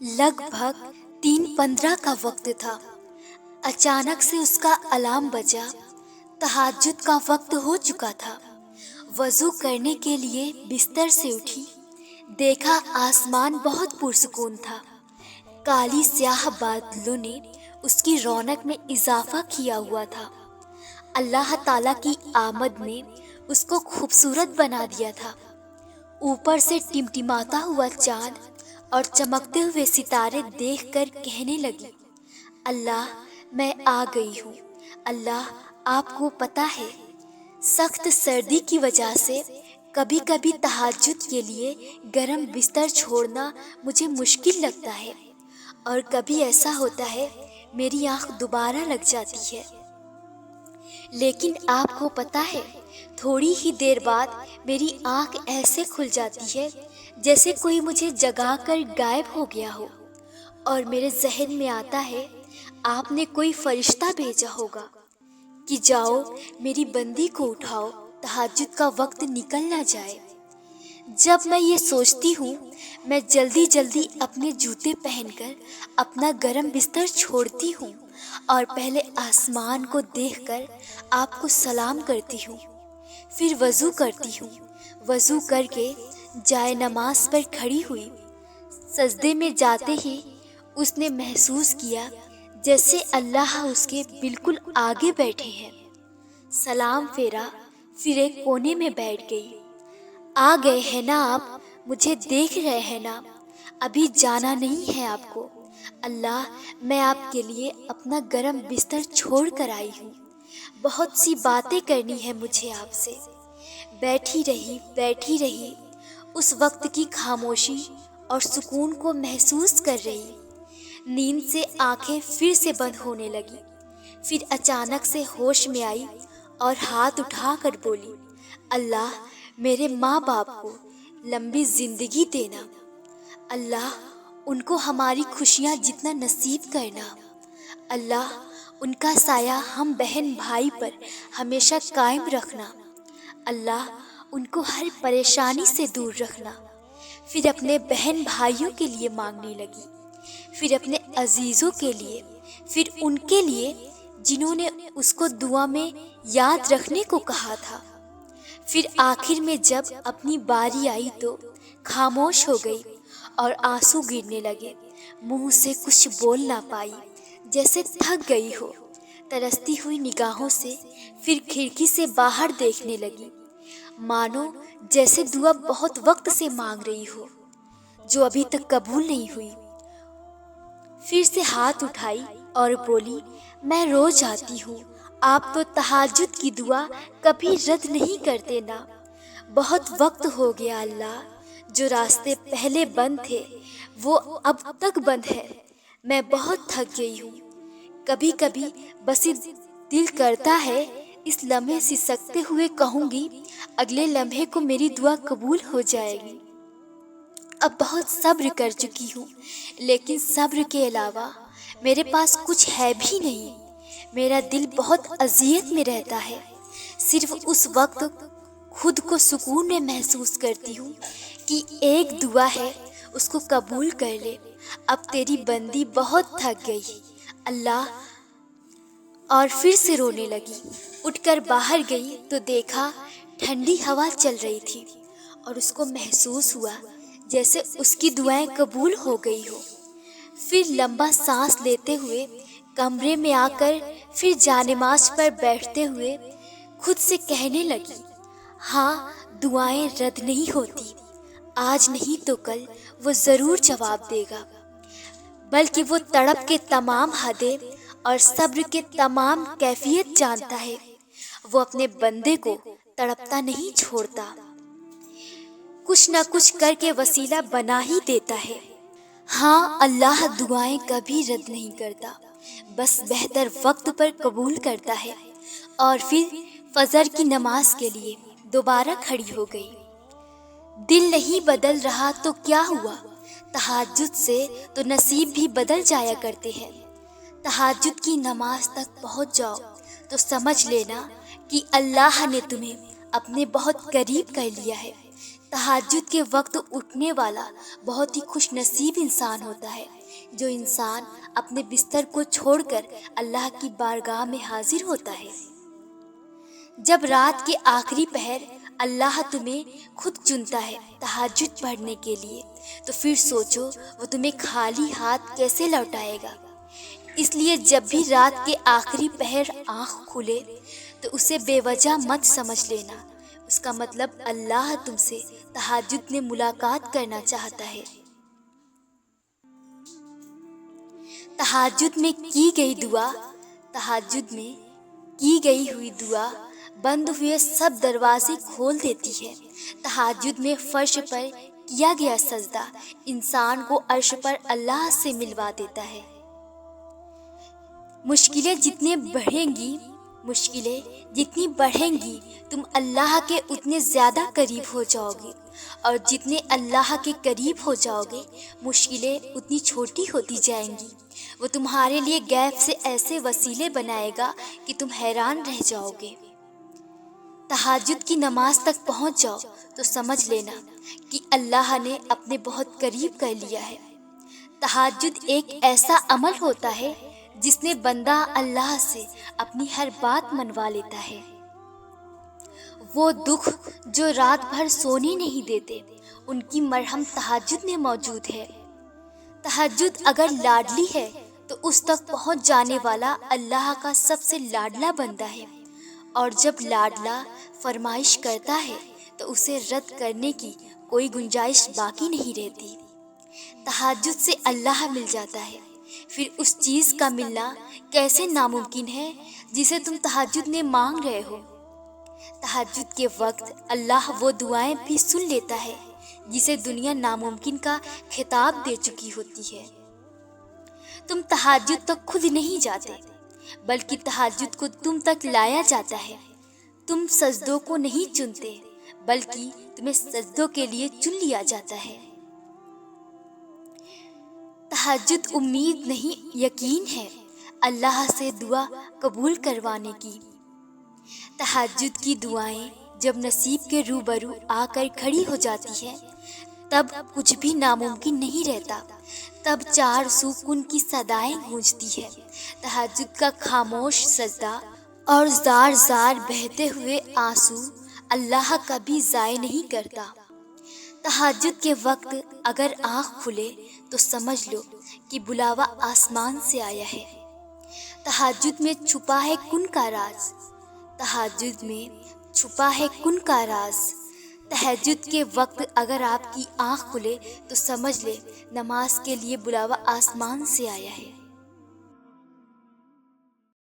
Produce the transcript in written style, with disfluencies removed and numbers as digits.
لگ بھگ 3:15 کا وقت تھا۔ اچانک سے اس کا الارم بجا۔ تہجد کا وقت ہو چکا تھا۔ وضو کرنے کے لیے بستر سے اٹھی، دیکھا آسمان بہت پرسکون تھا۔ کالی سیاہ بادلوں نے اس کی رونق میں اضافہ کیا ہوا تھا۔ اللہ تعالیٰ کی آمد نے اس کو خوبصورت بنا دیا تھا۔ اوپر سے ٹمٹماتا ہوا چاند اور چمکتے ہوئے ستارے دیکھ کر کہنے لگی، اللہ میں آ گئی ہوں۔ اللہ آپ کو پتہ ہے، سخت سردی کی وجہ سے کبھی کبھی تہجد کے لیے گرم بستر چھوڑنا مجھے مشکل لگتا ہے، اور کبھی ایسا ہوتا ہے میری آنکھ دوبارہ لگ جاتی ہے، لیکن آپ کو پتہ ہے تھوڑی ہی دیر بعد میری آنکھ ایسے کھل جاتی ہے جیسے کوئی مجھے جگا کر غائب ہو گیا ہو، اور میرے ذہن میں آتا ہے آپ نے کوئی فرشتہ بھیجا ہوگا کہ جاؤ میری بندی کو اٹھاؤ، تہجد کا وقت نکل نہ جائے۔ جب میں یہ سوچتی ہوں، میں جلدی جلدی اپنے جوتے پہن کر اپنا گرم بستر چھوڑتی ہوں اور پہلے آسمان کو دیکھ کر آپ کو سلام کرتی ہوں، پھر وضو کرتی ہوں۔ وضو کر کے جائے نماز پر کھڑی ہوئی۔ سجدے میں جاتے ہی اس نے محسوس کیا جیسے اللہ اس کے بالکل آگے بیٹھے ہیں۔ سلام پھیرا، پھر ایک کونے میں بیٹھ گئی۔ آ گئے ہیں نا آپ، مجھے دیکھ رہے ہیں نا، ابھی جانا نہیں ہے آپ کو؟ اللہ میں آپ کے لیے اپنا گرم بستر چھوڑ کر آئی ہوں، بہت سی باتیں کرنی ہے مجھے آپ سے۔ بیٹھی رہی، اس وقت کی خاموشی اور سکون کو محسوس کر رہی۔ نیند سے آنکھیں پھر سے بند ہونے لگی، پھر اچانک سے ہوش میں آئی اور ہاتھ اٹھا کر بولی، اللہ میرے ماں باپ کو لمبی زندگی دینا، اللہ ان کو ہماری خوشیاں جتنا نصیب کرنا، اللہ ان کا سایہ ہم بہن بھائی پر ہمیشہ قائم رکھنا، اللہ ان کو ہر پریشانی سے دور رکھنا۔ پھر اپنے بہن بھائیوں کے لیے مانگنے لگی، پھر اپنے عزیزوں کے لیے، پھر ان کے لیے جنہوں نے اس کو دعا میں یاد رکھنے کو کہا تھا۔ پھر آخر میں جب اپنی باری آئی تو خاموش ہو گئی اور آنسو گرنے لگے، منہ سے کچھ بول نہ پائی، جیسے تھک گئی ہو۔ ترستی ہوئی نگاہوں سے پھر کھڑکی سے باہر دیکھنے لگی، مانو جیسے دعا بہت وقت سے مانگ رہی ہو جو ابھی تک قبول نہیں ہوئی۔ پھر سے ہاتھ اٹھائی اور بولی، میں روز آتی ہوں، آپ تو تہجد کی دعا کبھی رد نہیں کرتے نا۔ بہت وقت ہو گیا اللہ، جو راستے پہلے بند تھے وہ اب تک بند ہے، میں بہت تھک گئی ہوں۔ کبھی کبھی بس دل کرتا ہے اس لمحے سسکتے ہوئے کہوں گی، اگلے لمحے کو میری دعا قبول ہو جائے گی۔ اب بہت صبر کر چکی ہوں، لیکن صبر کے علاوہ میرے پاس کچھ ہے بھی نہیں۔ میرا دل بہت اذیت میں رہتا ہے، صرف اس وقت خود کو سکون میں محسوس کرتی ہوں کہ ایک دعا ہے، اس کو قبول کر لے۔ اب تیری بندی بہت تھک گئی اللہ، اور پھر سے رونے لگی۔ اٹھ کر باہر گئی تو دیکھا ٹھنڈی ہوا چل رہی تھی، اور اس کو محسوس ہوا جیسے اس کی دعائیں قبول ہو گئی ہو۔ پھر لمبا سانس لیتے ہوئے کمرے میں آ کر پھر جانماز پر بیٹھتے ہوئے خود سے کہنے لگی، ہاں دعائیں رد نہیں ہوتی، آج نہیں تو کل وہ ضرور جواب دے گا، بلکہ وہ تڑپ کے تمام حدیں اور صبر کے تمام کیفیت جانتا ہے، وہ اپنے بندے کو تڑپتا نہیں چھوڑتا، کچھ نہ کچھ کر کے وسیلہ بنا ہی دیتا ہے۔ ہاں اللہ دعائیں کبھی رد نہیں کرتا، بس بہتر وقت پر قبول کرتا ہے۔ اور پھر فجر کی نماز کے لیے دوبارہ کھڑی ہو گئی۔ دل نہیں بدل رہا تو کیا ہوا، تہجد سے تو نصیب بھی بدل جایا کرتے ہیں۔ تہجد کی نماز تک پہنچ جاؤ تو سمجھ لینا کہ اللہ نے تمہیں اپنے بہت قریب کر لیا ہے۔ تہجد کے وقت اٹھنے والا بہت ہی خوش نصیب انسان ہوتا ہے، جو انسان اپنے بستر کو چھوڑ کر اللہ کی بارگاہ میں حاضر ہوتا ہے۔ جب رات کے آخری پہر اللہ تمہیں خود چنتا ہے تہجد پڑھنے کے لیے، تو پھر سوچو وہ تمہیں خالی ہاتھ کیسے لوٹائے گا۔ اس لیے جب بھی رات کے آخری پہر آنکھ کھلے تو اسے بے وجہ مت سمجھ لینا، اس کا مطلب اللہ تم سے تہجد میں ملاقات کرنا چاہتا ہے۔ تہجد میں کی گئی دعا، تہجد میں کی گئی ہوئی دعا بند ہوئے سب دروازے کھول دیتی ہے۔ تہجد میں فرش پر کیا گیا سجدہ انسان کو عرش پر اللہ سے ملوا دیتا ہے۔ مشکلیں جتنی بڑھیں گی تم اللہ کے اتنے زیادہ قریب ہو جاؤ گے، اور جتنے اللہ کے قریب ہو جاؤ گے مشکلیں اتنی چھوٹی ہوتی جائیں گی۔ وہ تمہارے لیے غیب سے ایسے وسیلے بنائے گا کہ تم حیران رہ جاؤ گے۔ تہجد کی نماز تک پہنچ جاؤ تو سمجھ لینا کہ اللہ نے اپنے بہت قریب کر لیا ہے۔ تہجد ایک ایسا عمل ہوتا ہے جس میں بندہ اللہ سے اپنی ہر بات منوا لیتا ہے۔ وہ دکھ جو رات بھر سونے نہیں دیتے ان کی مرہم تہجد میں موجود ہے۔ تہجد اگر لاڈلی ہے تو اس تک پہنچ جانے والا اللہ کا سب سے لاڈلا بندہ ہے، اور جب لاڈلا فرمائش کرتا ہے تو اسے رد کرنے کی کوئی گنجائش باقی نہیں رہتی۔ تہجد سے اللہ مل جاتا ہے، پھر اس چیز کا ملنا کیسے ناممکن ہے جسے تم تہجد میں مانگ رہے ہو۔ تہجد کے وقت اللہ وہ دعائیں بھی سن لیتا ہے جسے دنیا ناممکن کا خطاب دے چکی ہوتی ہے۔ تم تہجد تک خود نہیں جاتے بلکہ تہجد کو تم تک لایا جاتا ہے۔ تم سجدوں کو نہیں چنتے بلکہ تمہیں سجدوں کے لیے چن لیا جاتا ہے۔ تہجد امید نہیں یقین ہے اللہ سے دعا قبول کروانے کی۔ تہجد کی دعائیں جب نصیب کے روبرو آ کر کھڑی ہو جاتی ہے تب کچھ بھی ناممکن نہیں رہتا، تب چار سو ان کی صدائیں گونجتی ہے۔ تہجد کا خاموش سجدہ اور زار زار بہتے ہوئے آنسو اللہ کبھی ضائع نہیں کرتا۔ تہجد کے وقت اگر آنکھ کھلے تو سمجھ لو کہ بلاوا آسمان سے آیا ہے۔ تہجد میں چھپا ہے کن کا راز، تہجد میں چھپا ہے کن کا راز۔ تہجد کے وقت اگر آپ کی آنکھ کھلے تو سمجھ لے نماز کے لیے بلاوا آسمان سے آیا ہے۔